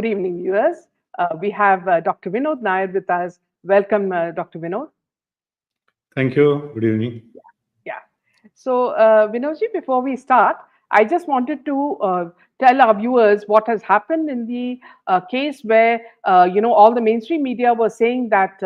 Good evening, viewers. We have Dr. Vinod Nair with us. Welcome, Dr. Vinod. Thank you. Good evening. Yeah. So, Vinodji, before we start, I just wanted to tell our viewers what has happened in the case where, all the mainstream media were saying that,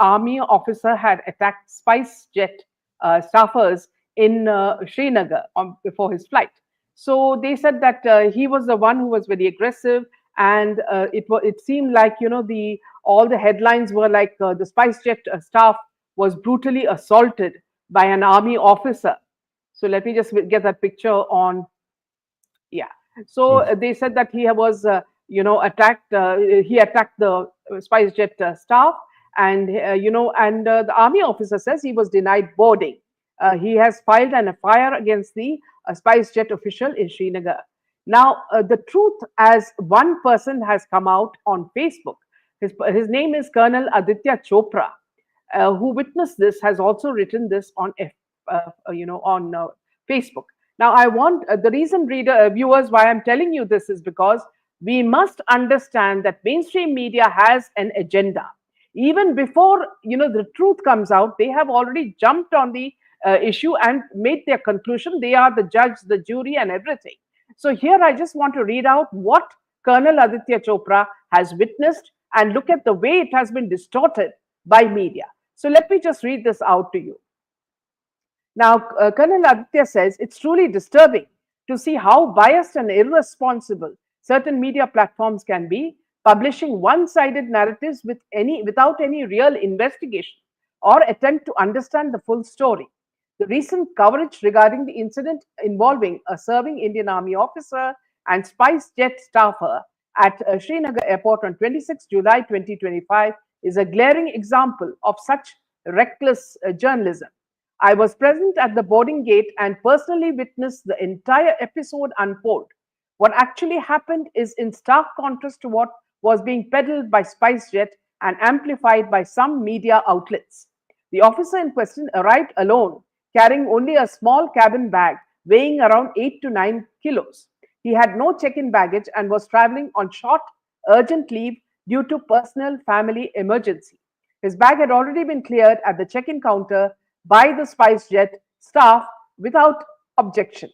army officer had attacked spice jet staffers in Srinagar before his flight. So they said that he was the one who was very aggressive, and it seemed like the all the headlines were like the spice jet staff was brutally assaulted by an army officer. So let me just get that picture on. Yeah. So Okay. they said that he was, attacked. He attacked the SpiceJet staff, and the army officer says he was denied boarding. He has filed an FIR against the SpiceJet official in Srinagar. Now, the truth, as one person has come out on Facebook, his name is Colonel Aditya Chopra, who witnessed this, has also written this on Facebook. Now, I want the reason, viewers, why I'm telling you this is because we must understand that mainstream media has an agenda. Even before the truth comes out, they have already jumped on the issue and made their conclusion. They are the judge, the jury, and everything. So here, I just want to read out what Colonel Aditya Chopra has witnessed and look at the way it has been distorted by media. So let me just read this out to you. Now, Colonel Aditya says it's truly disturbing to see how biased and irresponsible certain media platforms can be, publishing one-sided narratives without any real investigation or attempt to understand the full story. The recent coverage regarding the incident involving a serving Indian Army officer and spice jet staffer at Srinagar Airport on 26 July 2025 is a glaring example of such reckless journalism. I was present at the boarding gate and personally witnessed the entire episode unfold. What actually happened is in stark contrast to what was being peddled by SpiceJet and amplified by some media outlets. The officer in question arrived alone, carrying only a small cabin bag weighing around 8 to 9 kilos. He had no check in baggage and was traveling on short, urgent leave due to personal family emergency. His bag had already been cleared at the check in counter by the SpiceJet staff without objection.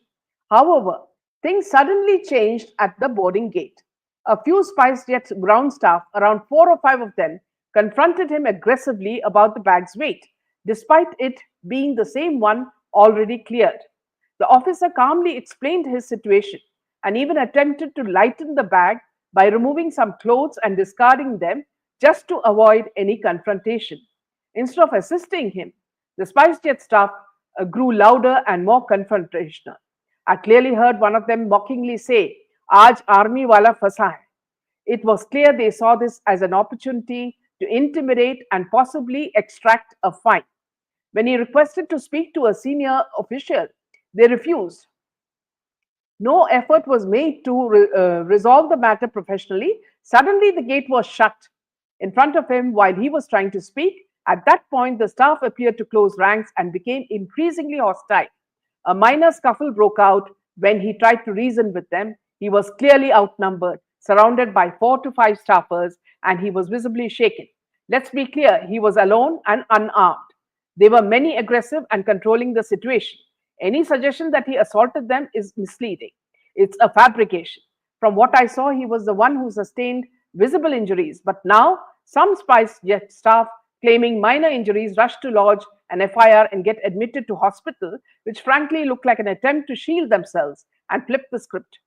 However, things suddenly changed at the boarding gate. A few SpiceJet ground staff, around 4 or 5 of them, confronted him aggressively about the bag's weight, despite it being the same one already cleared. The officer calmly explained his situation and even attempted to lighten the bag by removing some clothes and discarding them just to avoid any confrontation. Instead of assisting him, the SpiceJet staff grew louder and more confrontational. I clearly heard one of them mockingly say, "Aaj army wala fasa hai." It was clear they saw this as an opportunity to intimidate and possibly extract a fine. When he requested to speak to a senior official, they refused. No effort was made to resolve the matter professionally. Suddenly, the gate was shut in front of him while he was trying to speak. At that point, the staff appeared to close ranks and became increasingly hostile. A minor scuffle broke out when he tried to reason with them. He was clearly outnumbered, surrounded by 4 to 5 staffers, and he was visibly shaken. Let's be clear, he was alone and unarmed. There were many aggressive and controlling the situation. Any suggestion that he assaulted them is misleading. It's a fabrication. From what I saw, he was the one who sustained visible injuries. But now, some SpiceJet staff claiming minor injuries rushed to lodge an FIR and get admitted to hospital, which frankly looked like an attempt to shield themselves and flip the script.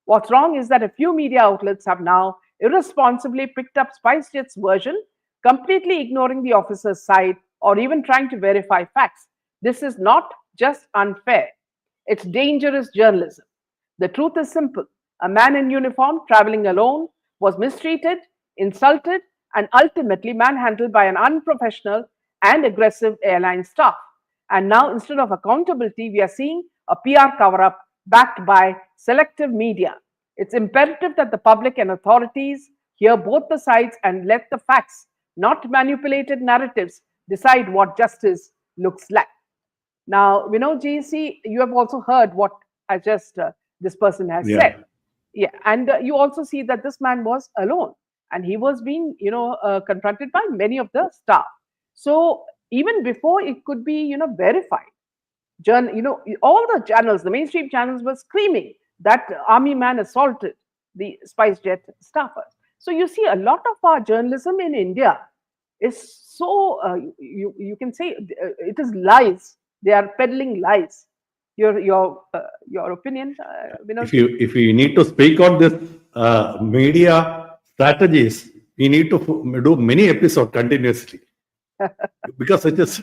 What's wrong is that a few media outlets have now irresponsibly picked up SpiceJet's version, completely ignoring the officer's side or even trying to verify facts. This is not just unfair, it's dangerous journalism. The truth is simple. A man in uniform traveling alone was mistreated, insulted, and ultimately manhandled by an unprofessional and aggressive airline staff. And now, instead of accountability, we are seeing a PR cover up backed by selective media. It's imperative that the public and authorities hear both the sides and let the facts, not manipulated narratives, decide what justice looks like. Now, GC, you have also heard what I just this person has Yeah. said. Yeah, and you also see that this man was alone, and he was being, confronted by many of the staff. So even before it could be, verified, all the channels, the mainstream channels were screaming that army man assaulted the spice jet staffers. So you see, a lot of our journalism in India is so, you can say, it is lies. They are peddling lies. Your opinion, If Vinodji? you need to speak on this media strategies, we need to do many episodes continuously because it is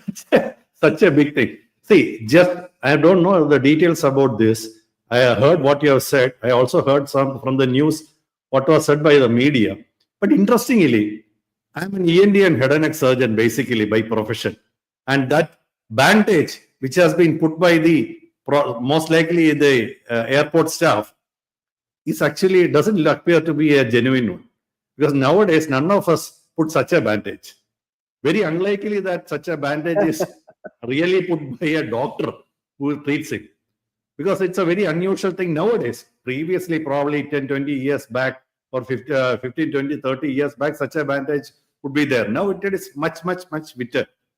such a big thing. See, just I don't know the details about this. I heard what you have said. I also heard some from the news what was said by the media. But interestingly, I'm an ENT and head and neck surgeon basically by profession, and that bandage which has been put by the most likely the airport staff is actually doesn't appear to be a genuine one because nowadays none of us put such a bandage. Very unlikely that such a bandage is really put by a doctor who treats it because it's a very unusual thing nowadays. Previously, probably 10, 20 years back or 15, 20, 30 years back, such a bandage would be there. Now it is much, much, much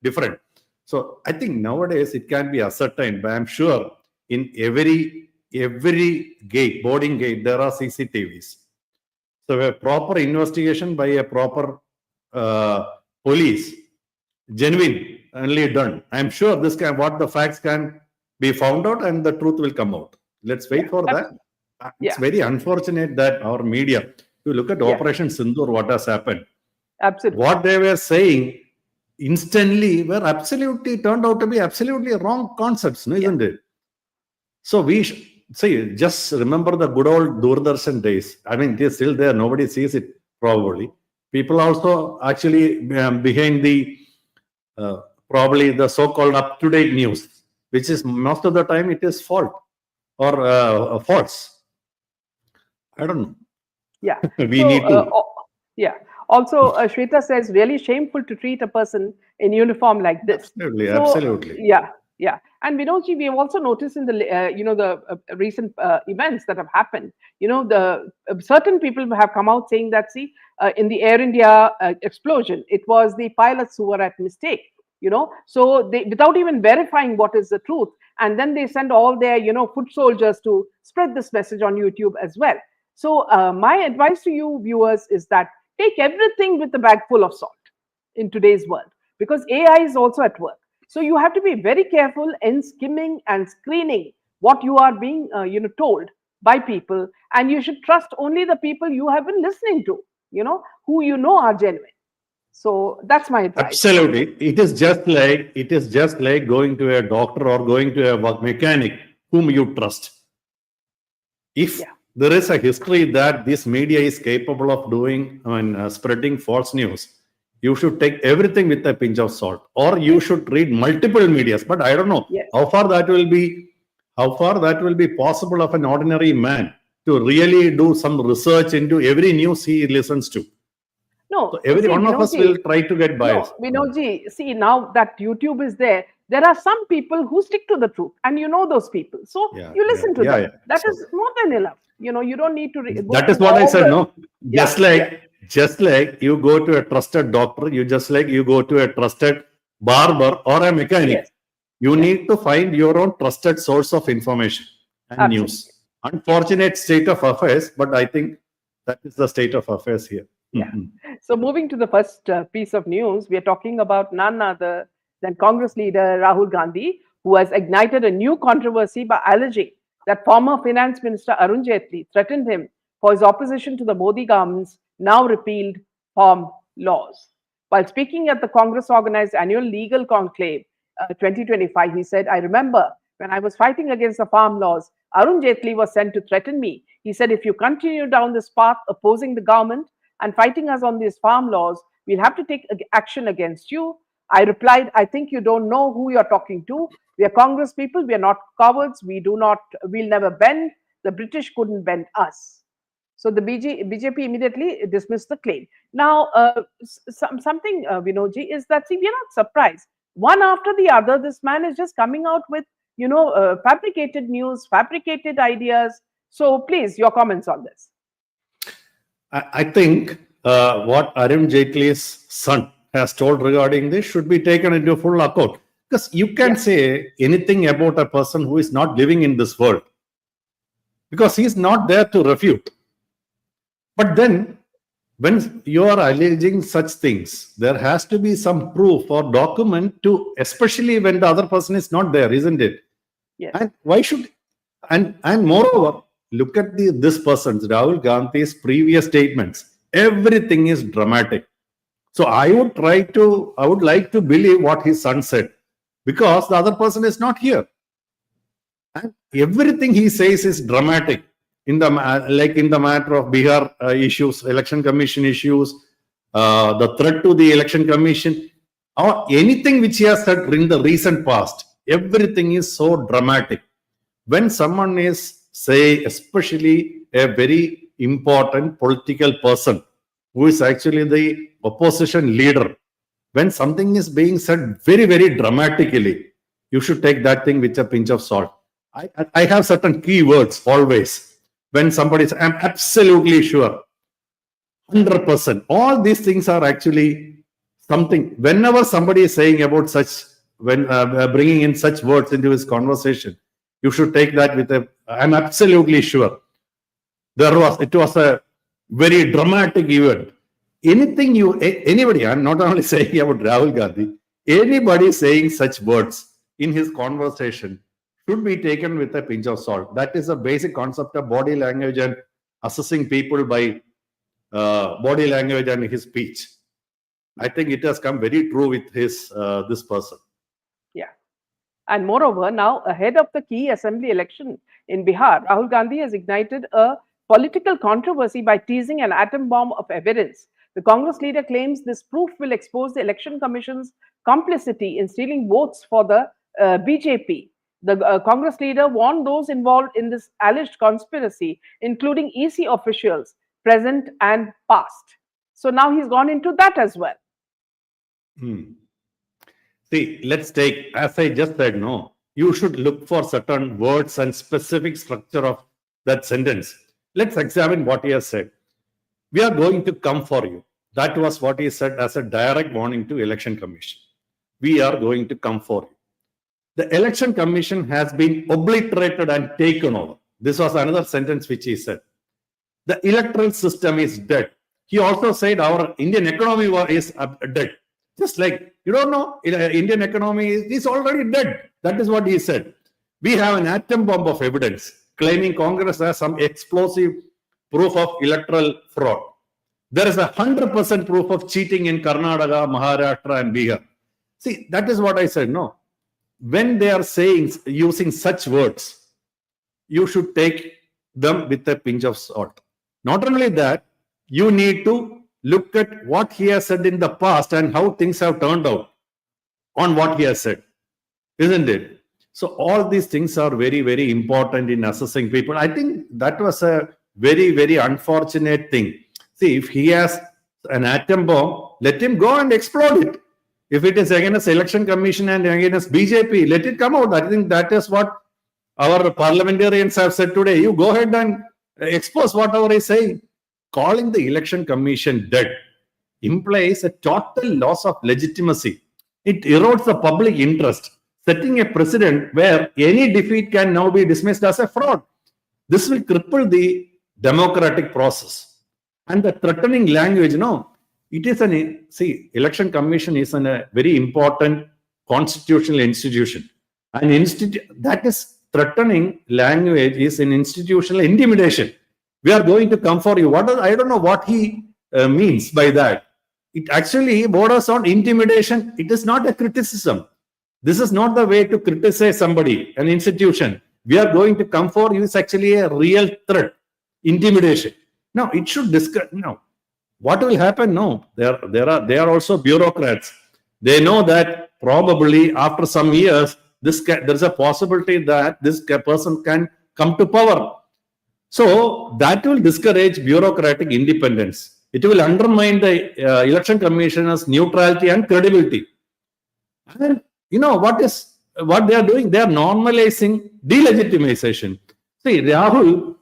different. So I think nowadays it can be ascertained, but I'm sure in every gate, boarding gate, there are CCTVs. So a proper investigation by a proper police, genuine, only done. I'm sure this can what the facts can be found out and the truth will come out. Let's Yeah, wait for that. It's yeah, very unfortunate that our media, if you look at yeah, Operation Sindoor, what has happened, absolutely. what they were saying instantly were absolutely turned out to be absolutely wrong concepts, no, Yeah, isn't it? So we see, just remember the good old Doordarshan days. I mean, they're still there. Nobody sees it probably. People also actually behind the uh, probably the so-called up-to-date news, which is most of the time it is fault or false. I don't know. yeah. We So, need to yeah. Also, Shweta says, really shameful to treat a person in uniform like this. absolutely, So, absolutely. yeah, yeah. And Vinodji, we have also noticed in the recent events that have happened. The certain people have come out saying that, see, in the Air India explosion, it was the pilots who were at mistake. So they, without even verifying what is the truth, and then they send all their foot soldiers to spread this message on YouTube as well. So my advice to you viewers is that take everything with a bag full of salt in today's world, because AI is also at work. So you have to be very careful in skimming and screening what you are being told by people, and you should trust only the people you have been listening to, who are genuine. So that's my advice. Absolutely. It is just like going to a doctor or going to a mechanic whom you trust. If Yeah, there is a history that this media is capable of doing and spreading false news, you should take everything with a pinch of salt, or you yes, should read multiple medias. But I don't know yes. how far that will be possible of an ordinary man to really do some research into every news he listens to. So No, every see, one of us will Vinodji, try to get no, biased. Vinodji, see, now that YouTube is there, there are some people who stick to the truth, and you know those people. So Yeah, you yeah, listen to yeah, them. yeah. That So is more than enough. You don't need to go that is through what I all said. the. No, Yeah, yeah, just like you go to a trusted doctor, you just like you go to a trusted barber or a mechanic. yes, You yeah, need to find your own trusted source of information and absolutely. news. Unfortunate state of affairs, but I think that is the state of affairs here. Yeah. So moving to the first piece of news, we are talking about none other than Congress leader Rahul Gandhi, who has ignited a new controversy by alleging that former Finance Minister Arun Jaitley threatened him for his opposition to the Modi government's now repealed farm laws. While speaking at the Congress organized annual legal conclave 2025, he said, I remember when I was fighting against the farm laws, Arun Jaitley was sent to threaten me. He said, if you continue down this path opposing the government, and fighting us on these farm laws, we'll have to take action against you. I replied, I think you don't know who you're talking to. We are Congress people. We are not cowards. We'll never bend. The British couldn't bend us. So the BJP immediately dismissed the claim. Now, something, Vinodji, is that, see, we are not surprised. One after the other, this man is just coming out with, fabricated news, fabricated ideas, So please, your comments on this. I think what Arun Jaitley's son has told regarding this should be taken into full account. Because you can Yeah. say anything about a person who is not living in this world, because he is not there to refute. But then, when you are alleging such things, there has to be some proof or document to, especially when the other person is not there, isn't it? Yes. And why should, and moreover, look at this person's, Rahul Gandhi's previous statements. Everything is dramatic. So I would like to believe what his son said, because the other person is not here. And everything he says is dramatic in the like in the matter of Bihar issues, election commission issues, the threat to the election commission, or anything which he has said in the recent past. Everything is so dramatic. When someone is, say, especially a very important political person who is actually the opposition leader, when something is being said very, very dramatically, you should take that thing with a pinch of salt. I have certain keywords always. When somebody is, I'm absolutely sure, 100%. All these things are actually something. Whenever somebody is saying about such, when bringing in such words into his conversation, you should take that with a, I'm absolutely sure. It was a very dramatic event. Anybody, I'm not only saying about Rahul Gandhi, anybody saying such words in his conversation should be taken with a pinch of salt. That is a basic concept of body language and assessing people by body language and his speech. I think it has come very true with this person. Yeah. And moreover, now ahead of the key assembly election in Bihar, Rahul Gandhi has ignited a political controversy by teasing an atom bomb of evidence. The Congress leader claims this proof will expose the Election Commission's complicity in stealing votes for the BJP. The Congress leader warned those involved in this alleged conspiracy, including EC officials, present and past. So now he's gone into that as well. See, let's take, as I just said, no, you should look for certain words and specific structure of that sentence. Let's examine what he has said. We are going to come for you. That was what he said as a direct warning to Election Commission. We are going to come for you. The Election Commission has been obliterated and taken over. This was another sentence which he said. The electoral system is dead. He also said our Indian economy is dead. Just like, you don't know, Indian economy is already dead. That is what he said. We have an atom bomb of evidence claiming Congress has some explosive proof of electoral fraud. There is 100% proof of cheating in Karnataka, Maharashtra, and Bihar. See, that is what I said. No, when they are using such words, you should take them with a pinch of salt. Not only that, you need to look at what he has said in the past and how things have turned out on what he has said, isn't it? So all these things are very, very important in assessing people. I think that was a very, very unfortunate thing. See, if he has an atom bomb, let him go and explode it. If it is against Election Commission and against BJP, let it come out. I think that is what our parliamentarians have said today. You go ahead and expose whatever he's saying. Calling the Election Commission dead implies a total loss of legitimacy. It erodes the public interest, setting a precedent where any defeat can now be dismissed as a fraud. This will cripple the democratic process. And the threatening language, it is Election Commission is a very important constitutional institution. An that is threatening language is an institutional intimidation. We are going to come for you. I don't know what he means by that. It actually borders on intimidation. It is not a criticism. This is not the way to criticize somebody, an institution. We are going to come for you is actually a real threat, intimidation. Now, it should discuss, what will happen? No, they are also bureaucrats. They know that probably after some years, there's a possibility that this person can come to power. So that will discourage bureaucratic independence. It will undermine the Election Commissioner's neutrality and credibility. And what they are doing? They are normalizing delegitimization. See, Rahul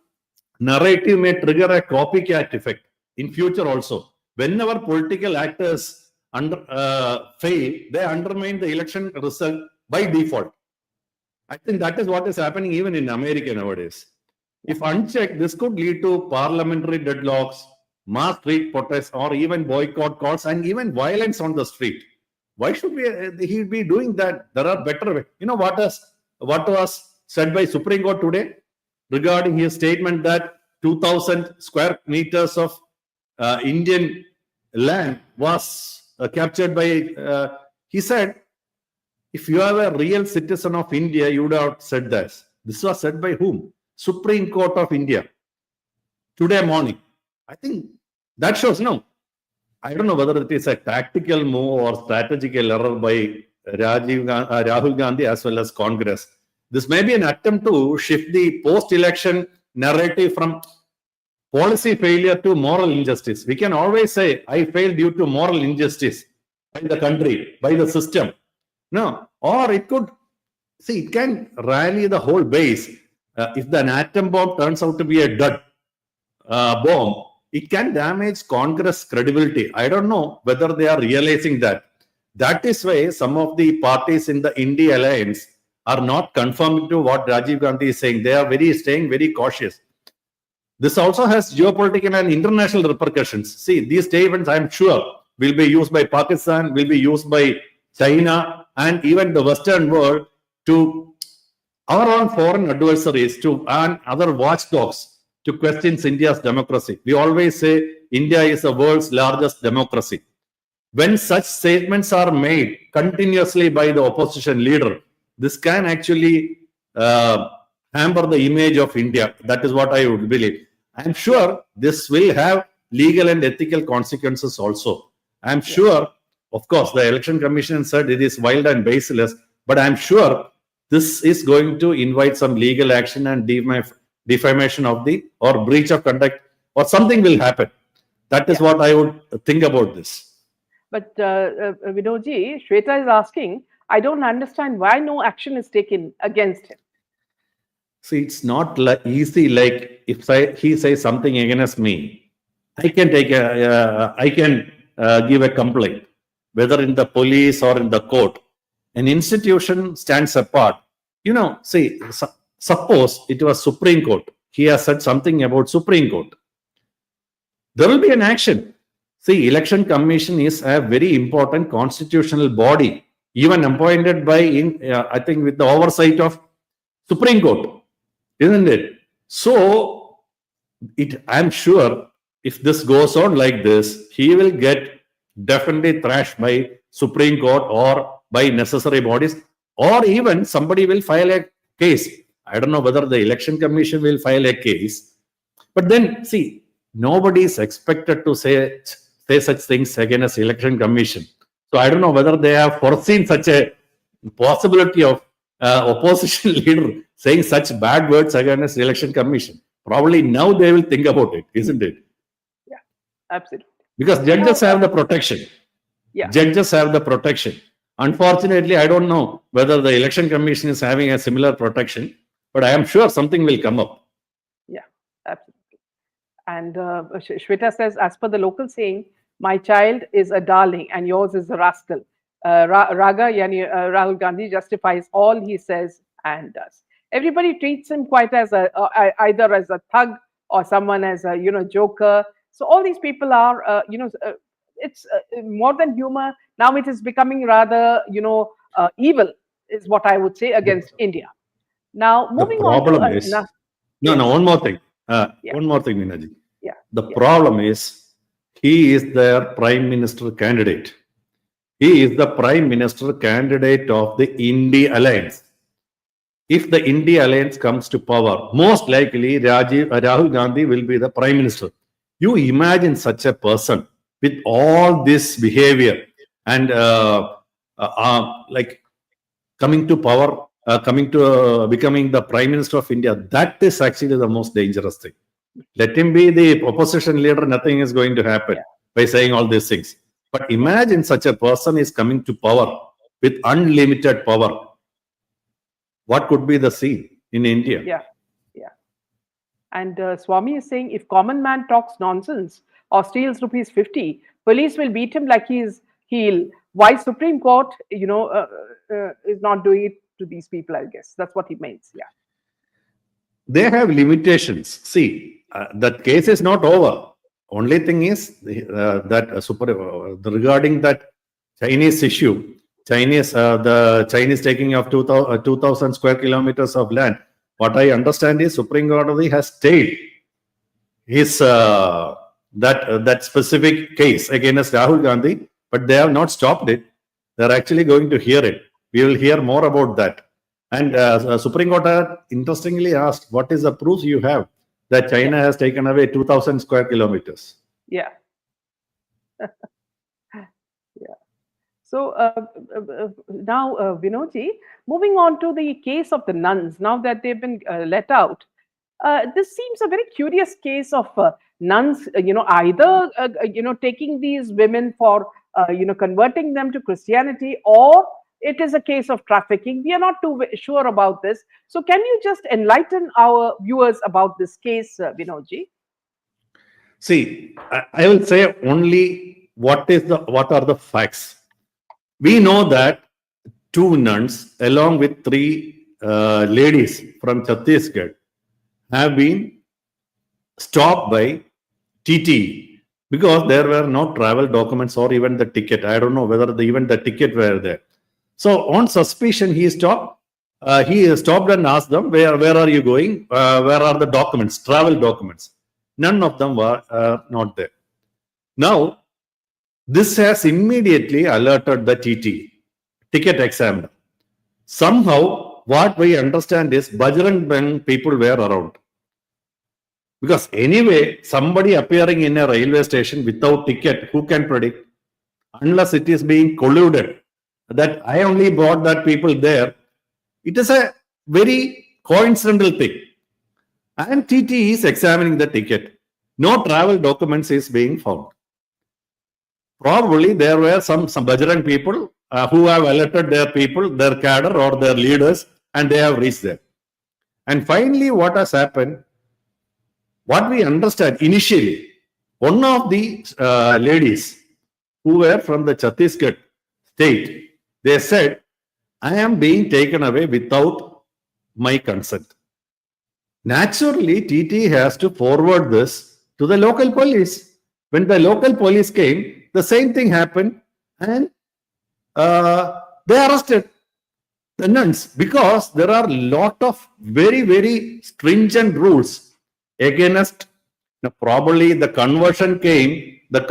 narrative may trigger a copycat effect in future also. Whenever political actors fail, they undermine the election result by default. I think that is what is happening even in America nowadays. If unchecked, this could lead to parliamentary deadlocks, mass street protests, or even boycott calls, and even violence on the street. Why should he be doing that? There are better ways. You know what was said by Supreme Court today regarding his statement that 2,000 square meters of Indian land was captured by. He said, if you are a real citizen of India, you would have said this. This was said by whom? Supreme Court of India today morning. I think that shows no. I don't know whether it is a tactical move or strategical error by Rahul Gandhi as well as Congress. This may be an attempt to shift the post-election narrative from policy failure to moral injustice. We can always say, I failed due to moral injustice by the country, by the system. No, or it could, see, it can rally the whole base. If the atom bomb turns out to be a dud bomb, it can damage Congress credibility. I don't know whether they are realizing that. That is why some of the parties in the India alliance are not conforming to what Rajiv Gandhi is saying. They are staying very cautious. This also has geopolitical and international repercussions. See, these statements, I'm sure, will be used by Pakistan, will be used by China, and even the Western world to our own foreign adversaries and other watchdogs to question India's democracy. We always say India is the world's largest democracy. When such statements are made continuously by the opposition leader, this can actually hamper the image of India. That is what I would believe. I'm sure this will have legal and ethical consequences also. I'm sure, of course, the Election Commission said it is wild and baseless, but I'm sure this is going to invite some legal action and defamation of or breach of conduct or something will happen. That is what I would think about this. But Vinodji, Shweta is asking, I don't understand why no action is taken against him. See, it's not easy. Like if he says something against me, I can give a complaint, whether in the police or in the court. An institution stands apart. You know, see, suppose it was Supreme Court. He has said something about Supreme Court. There will be an action. See, Election Commission is a very important constitutional body, even appointed by, I think, with the oversight of Supreme Court, isn't it? So, I'm sure if this goes on like this, he will get definitely thrashed by Supreme Court or by necessary bodies, or even somebody will file a case. I don't know whether the Election Commission will file a case, but then see, nobody is expected to say such things against Election Commission. So I don't know whether they have foreseen such a possibility of opposition leader saying such bad words against Election Commission. Probably now they will think about it, isn't it? Yeah, absolutely. Because judges have the protection. Yeah. Judges have the protection. Unfortunately, I don't know whether the Election Commission is having a similar protection, but I am sure something will come up. Yeah, absolutely. And Shweta says, as per the local saying, my child is a darling and yours is a rascal. Raga, yani Rahul Gandhi, justifies all he says and does. Everybody treats him quite as either as a thug or someone as a joker. So all these people are it's more than humor. Now it is becoming rather evil, is what I would say, against India. Now moving on to one more thing. One more thing, Minaji. Yeah. The problem is he is their prime minister candidate. He is the prime minister candidate of the India Alliance. If the India Alliance comes to power, most likely Rahul Gandhi will be the prime minister. You imagine such a person with all this behavior and like coming to power, becoming the prime minister of India. That is actually the most dangerous thing. Let him be the opposition leader. Nothing is going to happen by saying all these things. But imagine such a person is coming to power with unlimited power. What could be the scene in India? Yeah. And Swami is saying if common man talks nonsense or steals rupees 50, police will beat him like he's heel. Why Supreme Court, is not doing it to these people? I guess that's what he means. Yeah, They have limitations. See, that case is not over. Only thing is that regarding that Chinese issue, the Chinese taking of 2,000 square kilometers of land. What I understand is Supreme Court has stayed his that specific case against Rahul Gandhi, but they have not stopped it. They are actually going to hear it. We will hear more about that. And Supreme Court interestingly asked, "What is the proof you have that China has taken away 2,000 square kilometers?" yeah, yeah. So now, Vinodji, moving on to the case of the nuns. Now that they've been let out, this seems a very curious case of nuns. Either taking these women for converting them to Christianity, or it is a case of trafficking. We are not too sure about this. So, can you just enlighten our viewers about this case, Vinodji? See, I will say only what are the facts. We know that two nuns, along with three ladies from Chhattisgarh, have been stopped by TTE because there were no travel documents or even the ticket. I don't know whether even the ticket were there. So on suspicion, he stopped. He stopped and asked them, "Where are you going? Where are the documents, travel documents?" None of them were not there. Now, this has immediately alerted the TT, ticket examiner. Somehow, what we understand is Bajrang Dal people were around. Because anyway, somebody appearing in a railway station without ticket, who can predict? Unless it is being colluded, that I only brought that people there. It is a very coincidental thing. And TT is examining the ticket. No travel documents is being found. Probably there were some Bajrang people who have alerted their people, their cadre or their leaders, and they have reached there. And finally, what has happened, what we understand initially, one of the ladies who were from the Chhattisgarh state, they said, "I am being taken away without my consent." Naturally, TT has to forward this to the local police. When the local police came, the same thing happened, and they arrested the nuns because there are a lot of very, very stringent rules against. Now, probably the conversion came, the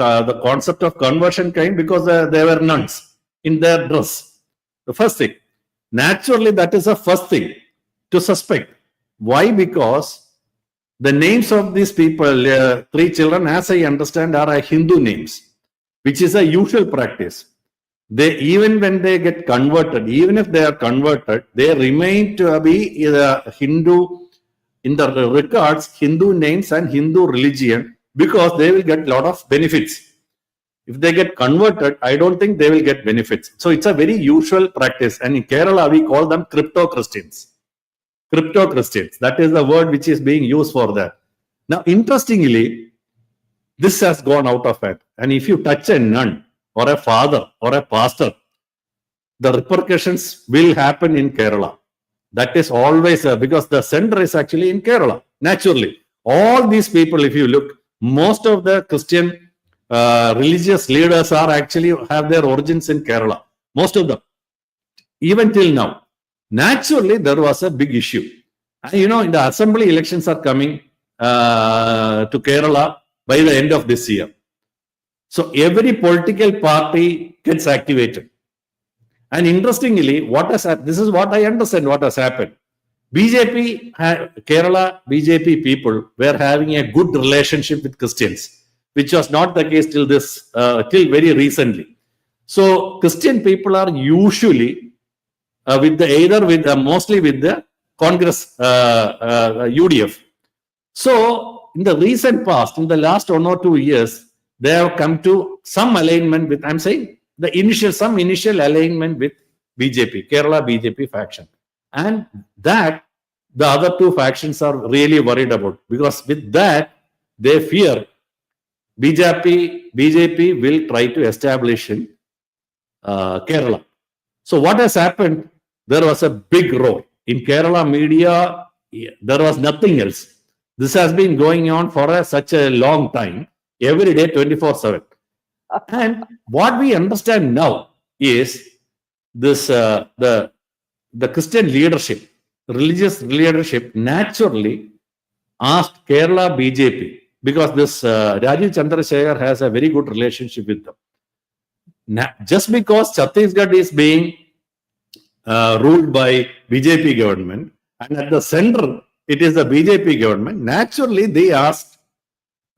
concept of conversion came because they were nuns in their dress. The first thing. Naturally, that is the first thing to suspect. Why? Because the names of these people, three children, as I understand, are Hindu names, which is a usual practice. They, even when they get converted, even if they are converted, they remain to be Hindu, in the records, Hindu names and Hindu religion, because they will get a lot of benefits. If they get converted, I don't think they will get benefits. So it's a very usual practice. And in Kerala, we call them crypto Christians. Crypto Christians. That is the word which is being used for that. Now, interestingly, this has gone out of hand. And if you touch a nun or a father or a pastor, the repercussions will happen in Kerala. That is always because the center is actually in Kerala. Naturally, all these people, if you look, most of the Christian religious leaders are actually have their origins in Kerala. Most of them, even till now. Naturally, there was a big issue. And, in the assembly elections are coming to Kerala by the end of this year. So every political party gets activated. And interestingly, this is what I understand what has happened. BJP, Kerala BJP people were having a good relationship with Christians, which was not the case till very recently. So Christian people are usually mostly with the Congress UDF. So in the recent past, in the last 1 or 2 years, they have come to some alignment with, I'm saying, some initial alignment with BJP, Kerala BJP faction. And that the other two factions are really worried about, because with that they fear BJP will try to establish in Kerala. So what has happened? There was a big roar in Kerala media. There was nothing else. This has been going on for such a long time, every day, 24/7. And what we understand now is this: the Christian leadership, religious leadership, naturally asked Kerala BJP, because this Rajiv Chandrasekhar has a very good relationship with them. Just because Chhattisgarh is being ruled by BJP government, and at the center it is the BJP government, naturally they asked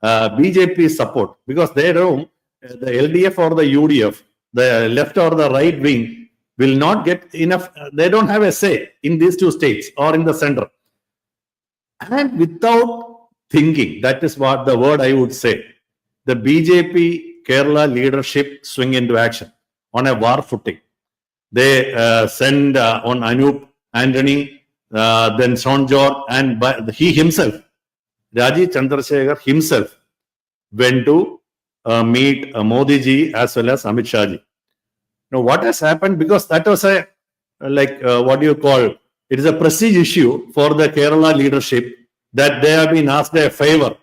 BJP support, because they know the LDF or the UDF, the left or the right wing, will not get enough. They don't have a say in these two states or in the center. And without thinking, that is what the word I would say, the BJP Kerala leadership swing into action on a war footing. They send on Anup Antony, then Sonjor, and he himself, Rajiv Chandrasekhar himself, went to meet Modi ji as well as Amit Shah ji. Now, what has happened? Because that was a, what do you call, it is a prestige issue for the Kerala leadership, that they have been asked a favor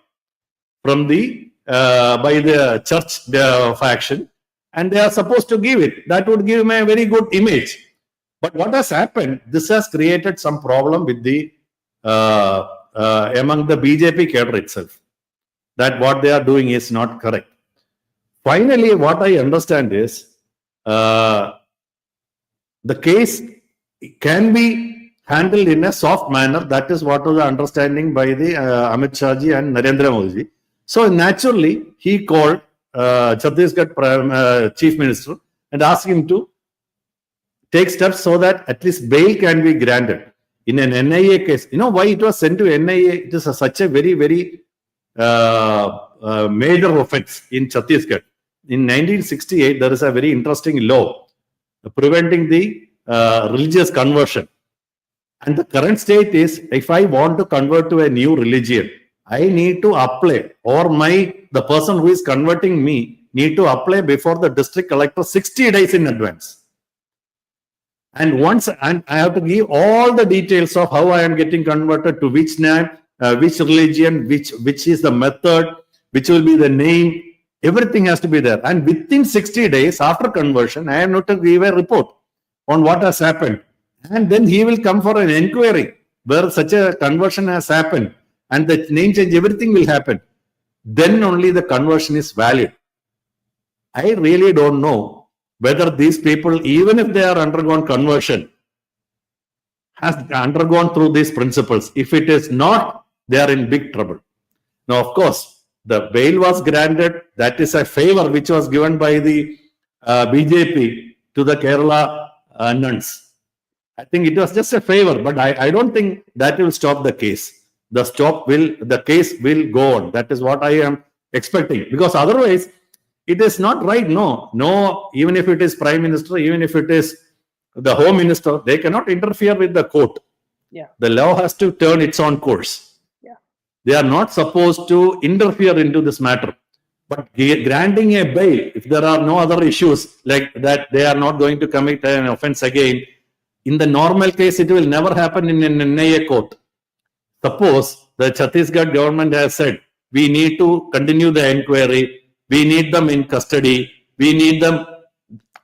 from the by the church faction, and they are supposed to give it. That would give him a very good image. But what has happened? This has created some problem with the among the BJP cadre itself, that what they are doing is not correct. Finally, what I understand is the case can be handled in a soft manner. That is what was the understanding by the Amit Shah ji and Narendra Modi ji. So naturally, he called Chhattisgarh Chief Minister and asked him to take steps so that at least bail can be granted in an NIA case. You know why it was sent to NIA? It is such a very, very major offense in Chhattisgarh. In 1968, there is a very interesting law preventing the religious conversion. And the current state is, if I want to convert to a new religion, I need to apply, or the person who is converting me need to apply before the district collector 60 days in advance. And I have to give all the details of how I am getting converted, to which name, which religion, which is the method, which will be the name. Everything has to be there. And within 60 days after conversion, I am not to give a report on what has happened. And then he will come for an inquiry where such a conversion has happened, and the name change, everything will happen. Then only the conversion is valid. I really don't know whether these people, even if they are undergone conversion, has undergone through these principles. If it is not, they are in big trouble. Now, of course, the bail was granted. That is a favor which was given by the BJP to the Kerala nuns. I think it was just a favor, but I don't think that will stop the case. The case will go on. That is what I am expecting, because otherwise it is not right. No, even if it is Prime Minister, even if it is the Home Minister, they cannot interfere with the court. Yeah. The law has to turn its own course. Yeah. They are not supposed to interfere into this matter. But granting a bail, if there are no other issues like that, they are not going to commit an offense again. In the normal case, it will never happen in an NIA court. Suppose the Chhattisgarh government has said, we need to continue the inquiry, we need them in custody, we need them.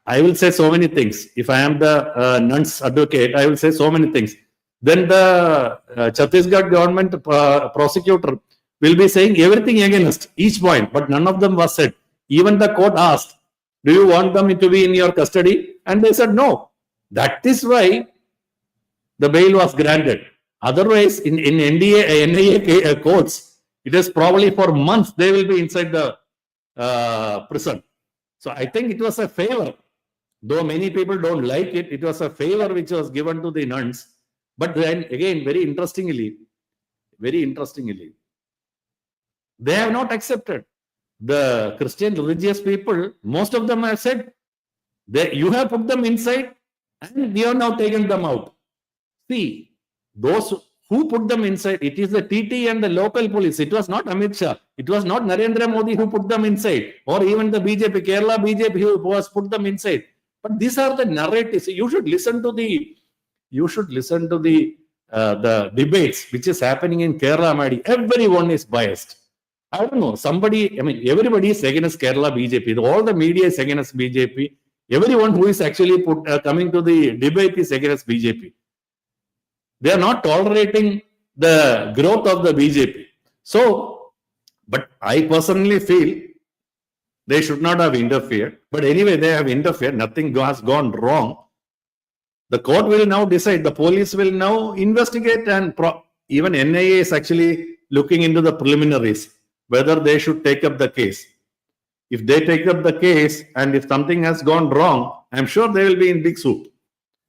I will say so many things. If I am the nuns advocate, I will say so many things. Then the Chhattisgarh government prosecutor will be saying everything against each point, but none of them was said. Even the court asked, do you want them to be in your custody? And they said no. That is why the bail was granted. Otherwise, in NIA courts, it is probably for months they will be inside the prison. So I think it was a favor. Though many people don't like it, it was a favor which was given to the nuns. But then again, very interestingly, they have not accepted. The Christian religious people, most of them have said, you have put them inside and we have now taken them out. See, those Who put them inside? It is the TT and the local police. It was not Amit Shah. It was not Narendra Modi who put them inside, or even the BJP, Kerala BJP who was put them inside. But these are the narratives. You should listen to the debates which is happening in Kerala, Madi. Everyone is biased. I don't know. Everybody is against Kerala BJP. All the media is against BJP. Everyone who is actually coming to the debate is against BJP. They are not tolerating the growth of the BJP. So, but I personally feel they should not have interfered. But anyway, they have interfered. Nothing has gone wrong. The court will now decide. The police will now investigate, and even NIA is actually looking into the preliminaries, whether they should take up the case. If they take up the case and if something has gone wrong, I'm sure they will be in big soup.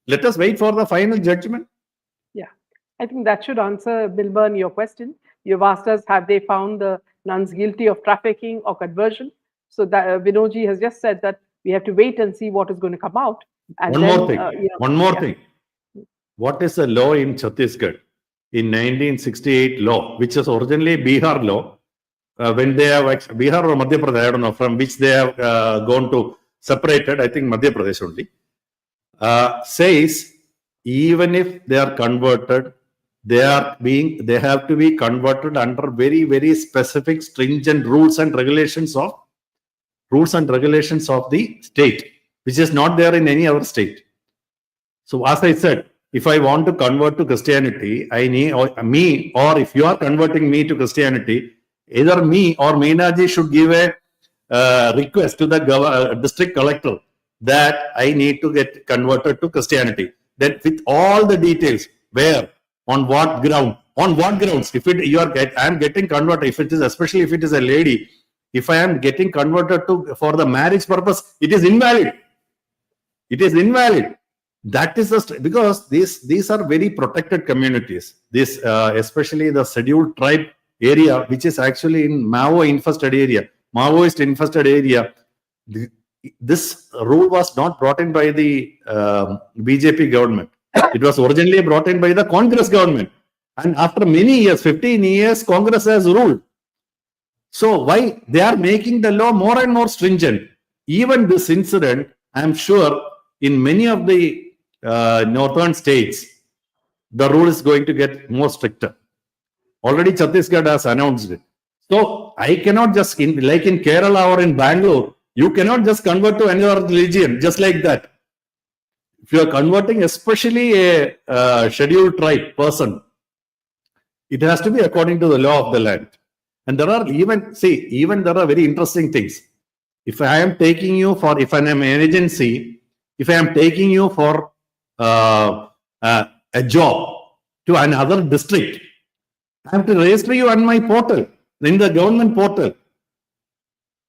Let us wait for the final judgment. Yeah, I think that should answer, Milburn, your question. You've asked us, have they found the nuns guilty of trafficking or conversion? So that Vinodji has just said that we have to wait and see what is going to come out. And One more thing. What is the law in Chhattisgarh? In 1968 law, which is originally Bihar law, when they have Bihar or Madhya Pradesh, I don't know, from which they have gone to separated, I think Madhya Pradesh only, says even if they are converted, they have to be converted under very, very specific, stringent rules and regulations of the state, which is not there in any other state. So as I said, if I want to convert to Christianity, I need, or if you are converting me to Christianity, either me or Meenaji should give a request to the district collector that I need to get converted to Christianity. Then with all the details, where, on what grounds, if I am getting converted, especially if it is a lady, if I am getting converted for the marriage purpose, it is invalid. That is because these are very protected communities. This especially the scheduled tribe area, which is actually in Maoist infested area. This rule was not brought in by the BJP government. It was originally brought in by the Congress government. And after many years, 15 years, Congress has ruled. So why they are making the law more and more stringent? Even this incident, I'm sure in many of the northern states, the rule is going to get more stricter. Already Chhattisgarh has announced it. So I cannot just, like in Kerala or in Bangalore, you cannot just convert to another religion just like that. If you are converting, especially a scheduled tribe person, it has to be according to the law of the land. And there are there are very interesting things. If I am taking you for, if I am an agency, if I am taking you for a job to another district, I have to register you on my portal, in the government portal.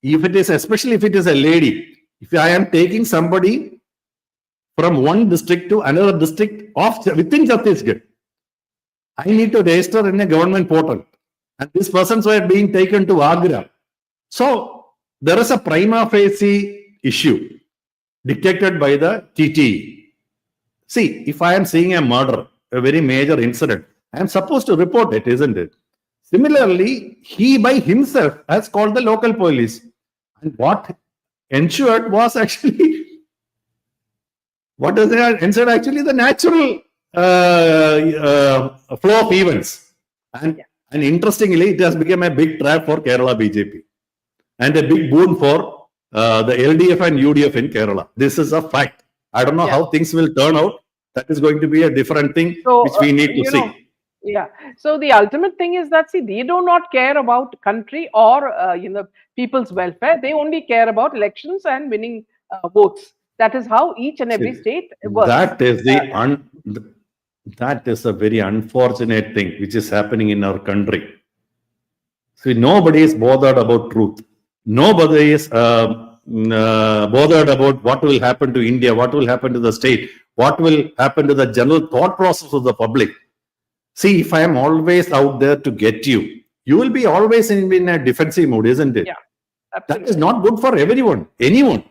Especially if it is a lady, if I am taking somebody from one district to another district within Chhattisgarh, I need to register in a government portal. And these persons were being taken to Agra. So there is a prima facie issue dictated by the TTE. See, if I am seeing a murder, a very major incident, I am supposed to report it, isn't it? Similarly, he by himself has called the local police. And what ensured was actually, the natural flow of events. And interestingly, it has become a big trap for Kerala BJP and a big boon for the LDF and UDF in Kerala. This is a fact. I don't know how things will turn out. That is going to be a different thing which we need to see. So the ultimate thing is that, see, they do not care about country or people's welfare. They only care about elections and winning votes. That is how each and every state works. That is a very unfortunate thing which is happening in our country. See, nobody is bothered about truth. Nobody is bothered about what will happen to India, what will happen to the state, what will happen to the general thought process of the public. See, if I am always out there to get you, you will be always in a defensive mode, isn't it? Yeah, absolutely. That is not good for anyone. That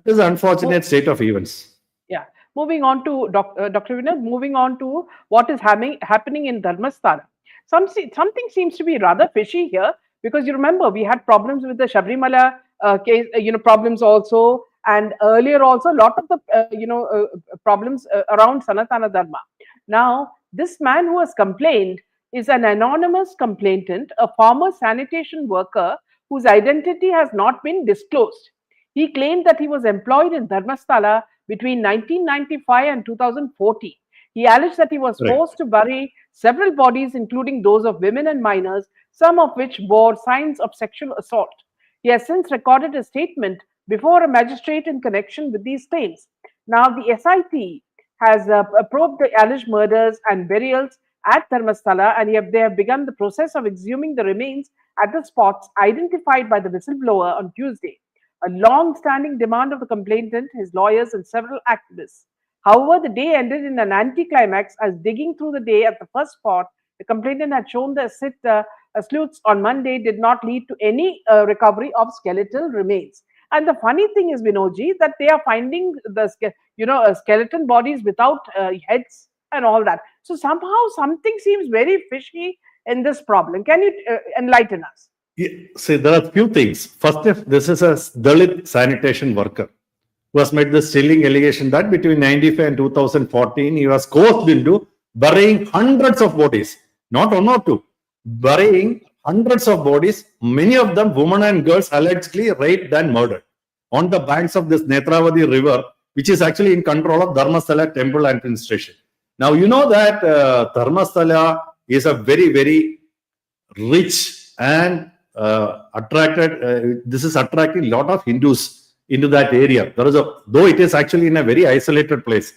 is an unfortunate state of events. Yeah. moving on to Dr. Vinod, moving on to what is happening in Dharmasthala. Something seems to be rather fishy here, because you remember we had problems with the Shabrimala case, problems also, and earlier also a lot of the problems around Sanatana Dharma. Now, this man who has complained is an anonymous complainant, a former sanitation worker whose identity has not been disclosed. He claimed that he was employed in Dharmasthala between 1995 and 2014. He alleged that he was Right. forced to bury several bodies, including those of women and minors, some of which bore signs of sexual assault. He has since recorded a statement before a magistrate in connection with these claims. Now, the SIT has probed the alleged murders and burials at Dharmasthala, and they have begun the process of exhuming the remains at the spots identified by the whistleblower on Tuesday, a long standing demand of the complainant, his lawyers, and several activists. However, the day ended in an anticlimax as digging through the day at the first spot the complainant had shown the sleuths on Monday did not lead to any recovery of skeletal remains. And the funny thing is, Vinodji, that they are finding the skeleton bodies without heads and all that. So somehow something seems very fishy in this problem. Can you enlighten us? Yeah, see, there are few things. First, if this is a Dalit sanitation worker who has made this chilling allegation that between 95 and 2014, he was coerced into burying hundreds of bodies, not one or two, burying hundreds of bodies, many of them women and girls allegedly raped and murdered on the banks of this Netravati river, which is actually in control of Dharmasthala temple administration. Now, you know that Dharmasthala is a very, very rich and this is attracting a lot of Hindus into that area. Though it is actually in a very isolated place.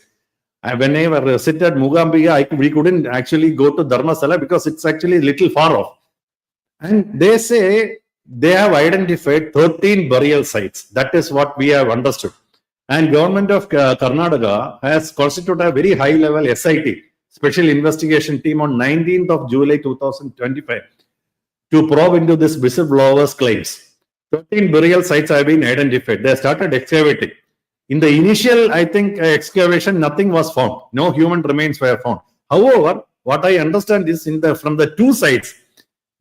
When I visited Mugambika, we couldn't actually go to Dharmasthala because it's actually a little far off. And they say they have identified 13 burial sites. That is what we have understood. And government of Karnataka has constituted a very high level SIT, Special Investigation Team, on 19th of July 2025 to probe into this whistleblower's claims. 13 burial sites have been identified. They started excavating. In the initial, I think, excavation, nothing was found. No human remains were found. However, what I understand is from the two sites,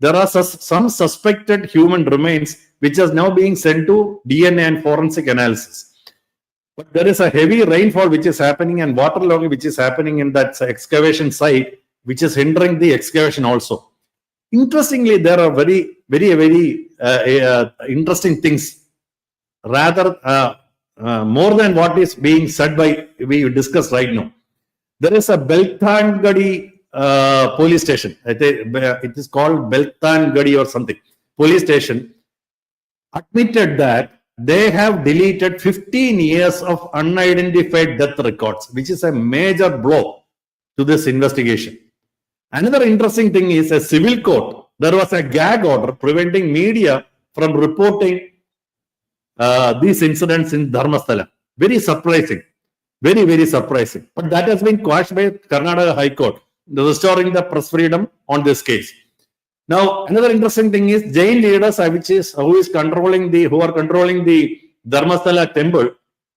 there are some suspected human remains which is now being sent to DNA and forensic analysis. But there is a heavy rainfall which is happening and waterlogging which is happening in that excavation site, which is hindering the excavation also. Interestingly, there are very, very, very interesting things, rather more than what is being said by we discussed right now. There is a Beltangadi police station. It is called Beltangadi or something. Police station admitted that they have deleted 15 years of unidentified death records, which is a major blow to this investigation. Another interesting thing is a civil court. There was a gag order preventing media from reporting these incidents in Dharmasthala. Very surprising. Very, very surprising. But that has been quashed by Karnataka High Court, restoring the press freedom on this case. Now, another interesting thing is Jain leaders, who are controlling the Dharmasthala temple,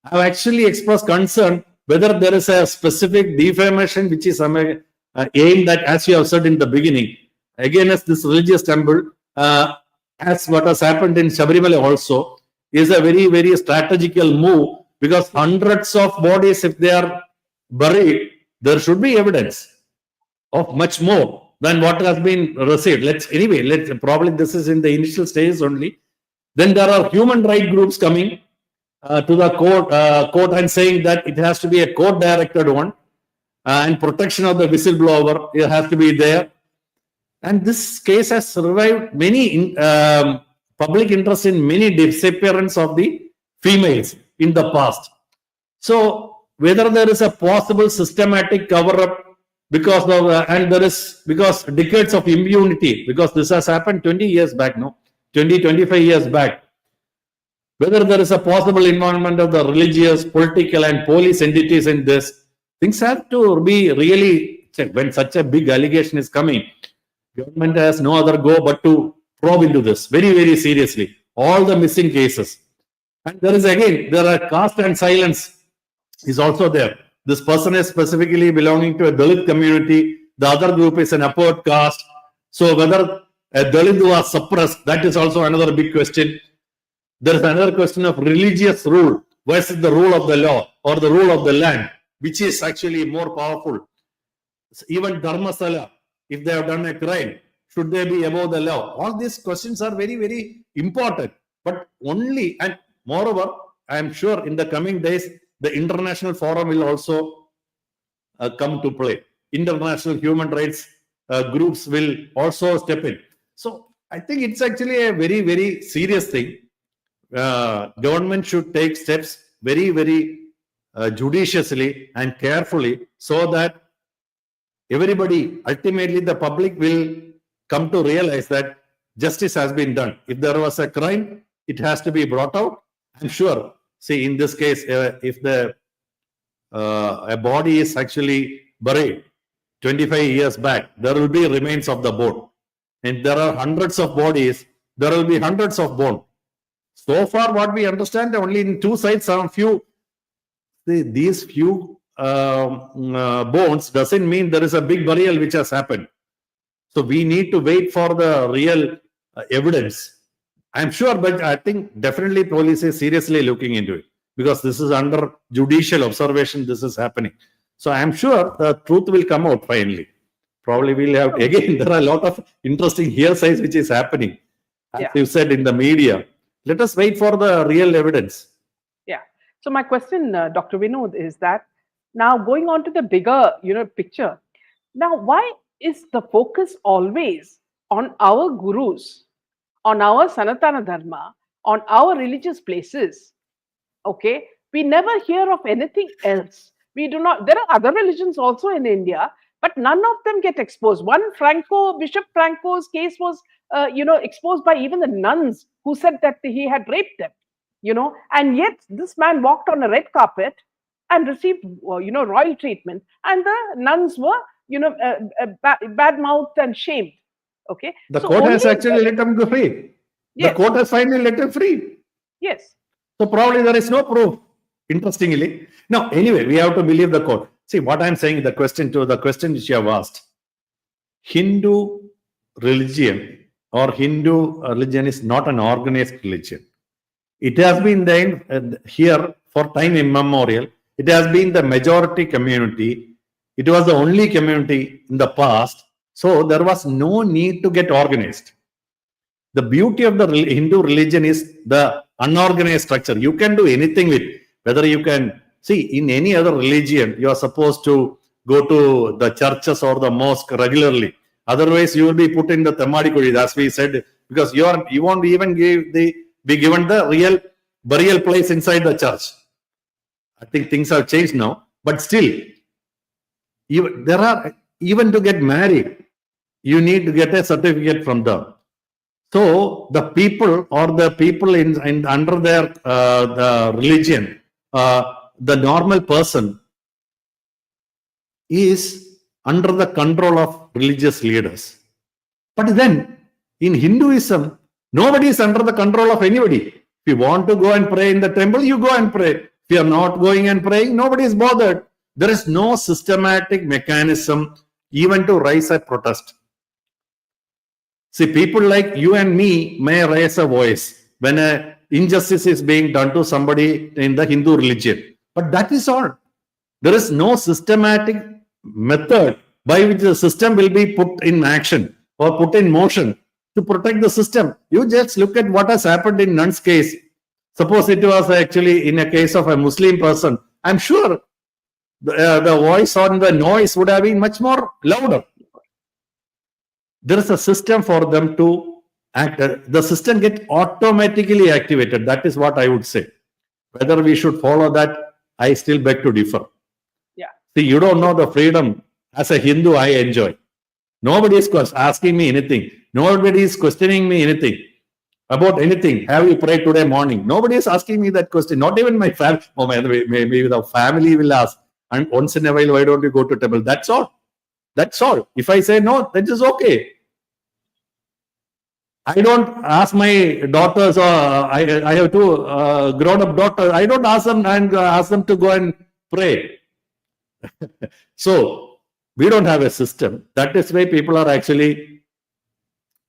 have actually expressed concern whether there is a specific defamation which is aimed at, as you have said in the beginning, against this religious temple, as what has happened in Shabrimala also, is a very, very strategical move, because hundreds of bodies, if they are buried, there should be evidence of much more than what has been received. Probably this is in the initial stages only. Then there are human rights groups coming to the court and saying that it has to be a court-directed one, and protection of the whistleblower, it has to be there. And this case has survived many public interest in many disappearance of the females in the past. So whether there is a possible systematic cover-up because decades of impunity, because this has happened 20 years back, 25 years back, whether there is a possible involvement of the religious, political and police entities in this, things have to be really checked. When such a big allegation is coming, government has no other go but to probe into this very, very seriously. All the missing cases. And there are caste and silence is also there. this person is specifically belonging to a Dalit community, the other group is an upward caste. So whether a Dalit was suppressed, that is also another big question. There is another question of religious rule versus the rule of the law or the rule of the land, which is actually more powerful. Even Dharmasthala, if they have done a crime, should they be above the law? All these questions are very, very important. But only, and moreover, I am sure in the coming days, the international forum will also come to play. International human rights groups will also step in. So I think it's actually a very, very serious thing. Government should take steps very, very judiciously and carefully so that everybody, ultimately the public will come to realize that justice has been done. If there was a crime, it has to be brought out. I'm sure, see, in this case, if a body is actually buried 25 years back, there will be remains of the bone. And there are hundreds of bodies, there will be hundreds of bone. So far, what we understand, only in two sides, some few, these few bones doesn't mean there is a big burial which has happened. So we need to wait for the real evidence. I'm sure, but I think definitely police is seriously looking into it because this is under judicial observation. This is happening. So I'm sure the truth will come out finally. Probably we'll have, again, there are a lot of interesting hearsays which is happening. As you said in the media, let us wait for the real evidence. Yeah. So my question, Dr. Vinod, is that now going on to the bigger, picture. Now, why is the focus always on our gurus, on our Sanatana Dharma, on our religious places? Okay, we never hear of anything else. We do not. There are other religions also in India, but none of them get exposed. One Bishop Franco's case was, exposed by even the nuns who said that he had raped them. And yet this man walked on a red carpet and received, royal treatment, and the nuns were, bad-mouthed and shamed. Okay, the court has actually let him go free. Yes. The court has finally let him free. Yes. So probably there is no proof. Interestingly, now anyway, we have to believe the court. See what I'm saying. The question which you have asked: Hindu religion or Hindu religion is not an organized religion. It has been there here for time immemorial. It has been the majority community. It was the only community in the past. So there was no need to get organized. The beauty of the Hindu religion is the unorganized structure. You can do anything with it. Whether you can, see, in any other religion, you are supposed to go to the churches or the mosque regularly. Otherwise, you will be put in the Tamadi Kudi, as we said, because you won't even be given the real burial place inside the church. I think things have changed now, but still, even to get married, you need to get a certificate from them. So the people in under their the religion, the normal person is under the control of religious leaders. But then in Hinduism, nobody is under the control of anybody. If you want to go and pray in the temple, you go and pray. If you are not going and praying, nobody is bothered. There is no systematic mechanism even to raise a protest. See, people like you and me may raise a voice when an injustice is being done to somebody in the Hindu religion. But that is all. There is no systematic method by which the system will be put in action or put in motion to protect the system. You just look at what has happened in Nun's case. Suppose it was actually in a case of a Muslim person. I'm sure the voice or the noise would have been much more louder. There is a system for them to act. The system gets automatically activated. That is what I would say. Whether we should follow that, I still beg to differ. Yeah. See, you don't know the freedom as a Hindu I enjoy. Nobody is asking me anything. Nobody is questioning me anything about anything. Have you prayed today morning? Nobody is asking me that question. Not even my family. Oh, maybe the family will ask. And once in a while, why don't you go to temple? That's all. That's all. If I say no, that is okay. I don't ask my daughters, or I have two grown-up daughters. I don't ask them to go and pray. So we don't have a system. That is why people are actually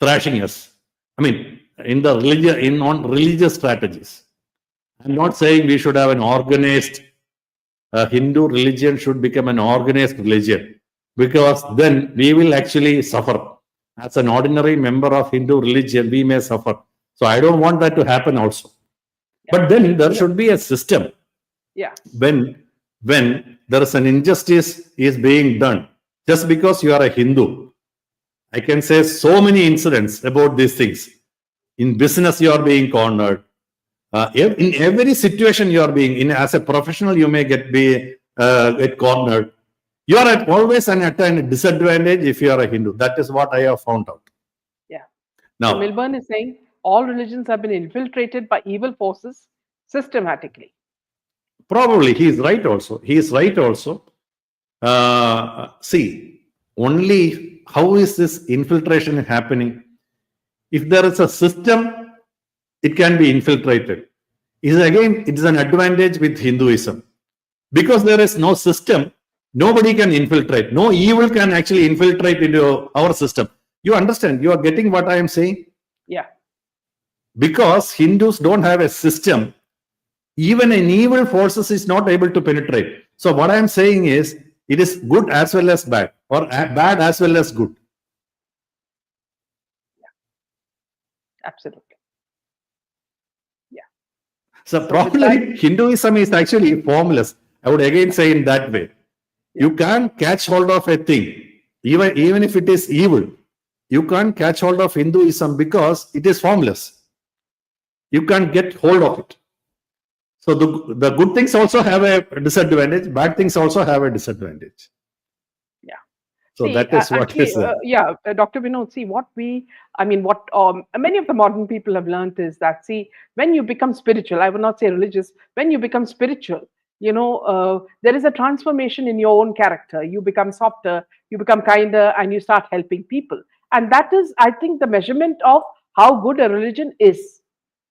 thrashing us. I mean, in the religion, in on religious strategies. I'm not saying we should have an organized Hindu religion should become an organized religion, because then we will actually suffer. As an ordinary member of Hindu religion, we may suffer. So I don't want that to happen also. Yeah. But then there should be a system Yeah. when there is an injustice is being done just because you are a Hindu. I can say so many incidents about these things. In business, you are being cornered. In every situation you are being in, as a professional, you may get cornered. You are always at a disadvantage if you are a Hindu. That is what I have found out. Yeah. Now, So Milburn is saying all religions have been infiltrated by evil forces systematically. probably he is right also. He is right also. See, only how is this infiltration happening? If there is a system, it can be infiltrated. It is an advantage with Hinduism. Because there is no system, nobody can infiltrate. No evil can actually infiltrate into our system. You understand? You are getting what I am saying? Yeah. Because Hindus don't have a system, even an evil forces is not able to penetrate. So what I am saying is, it is good as well as bad, or bad as well as good. Absolutely. Yeah. So with probably Hinduism is actually formless. I would again say in that way. You can't catch hold of a thing, even if it is evil. You can't catch hold of Hinduism because it is formless. You can't get hold of it. So the good things also have a disadvantage. Bad things also have a disadvantage. Yeah. So See, that is what actually, is there. Dr. Vinod, see what many of the modern people have learned is that, see, when you become spiritual, I would not say religious, when you become spiritual, there is a transformation in your own character. You become softer, you become kinder, and you start helping people. And that is, I think, the measurement of how good a religion is.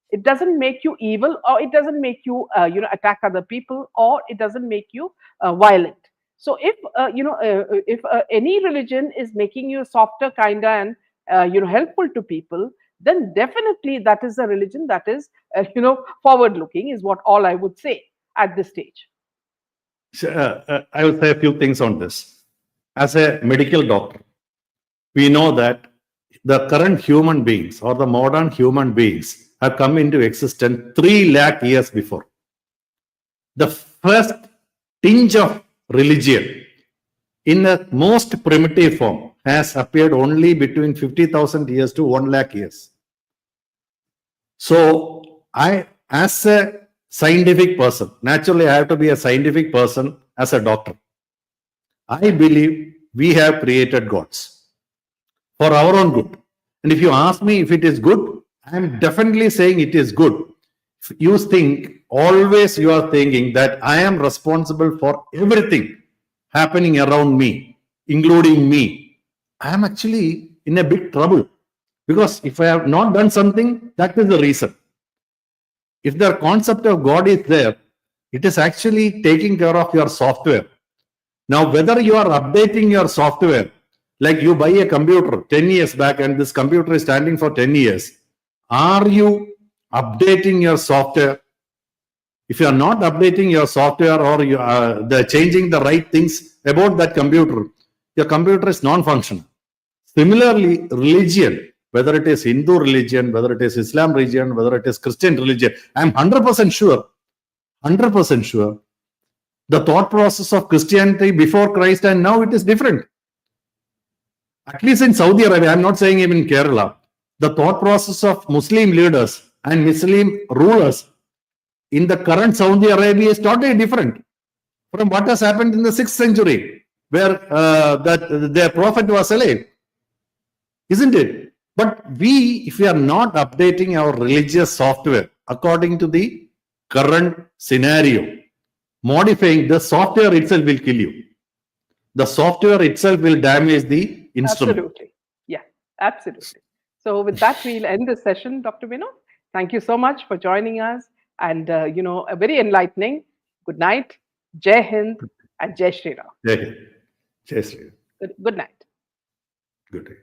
It doesn't make you evil, or it doesn't make you attack other people, or it doesn't make you violent. So if any religion is making you softer, kinder, and helpful to people, then definitely that is a religion that is forward looking, is what all I would say at this stage. I will say a few things on this. As a medical doctor, we know that the current human beings or the modern human beings have come into existence 3 lakh years before. The first tinge of religion in the most primitive form has appeared only between 50,000 years to 1 lakh years. So as a scientific person, naturally I have to be a scientific person as a doctor. I believe we have created gods for our own good. And if you ask me if it is good, I am definitely saying it is good. You think, always you are thinking that I am responsible for everything happening around me, including me. I am actually in a big trouble, because if I have not done something, that is the reason. If the concept of God is there, it is actually taking care of your software. Now, whether you are updating your software, like you buy a computer 10 years back and this computer is standing for 10 years, are you updating your software? If you are not updating your software, or you are changing the right things about that computer, your computer is non-functional. Similarly, religion, whether it is Hindu religion, whether it is Islam religion, whether it is Christian religion, I am 100% sure the thought process of Christianity before Christ and now it is different. At least in Saudi Arabia, I'm not saying even in Kerala, the thought process of Muslim leaders and Muslim rulers in the current Saudi Arabia is totally different from what has happened in the 6th century, where their prophet was alive. Isn't it? But if we are not updating our religious software according to the current scenario, modifying the software itself will kill you. The software itself will damage the instrument. Absolutely. Yeah, absolutely. So with that, we'll end this session, Dr. Vinod. Thank you so much for joining us, and a very enlightening. Good night. Jai Hind. And Jai Shri Ram. Jai Hind. Jai Sri Ram. Good night. Good day.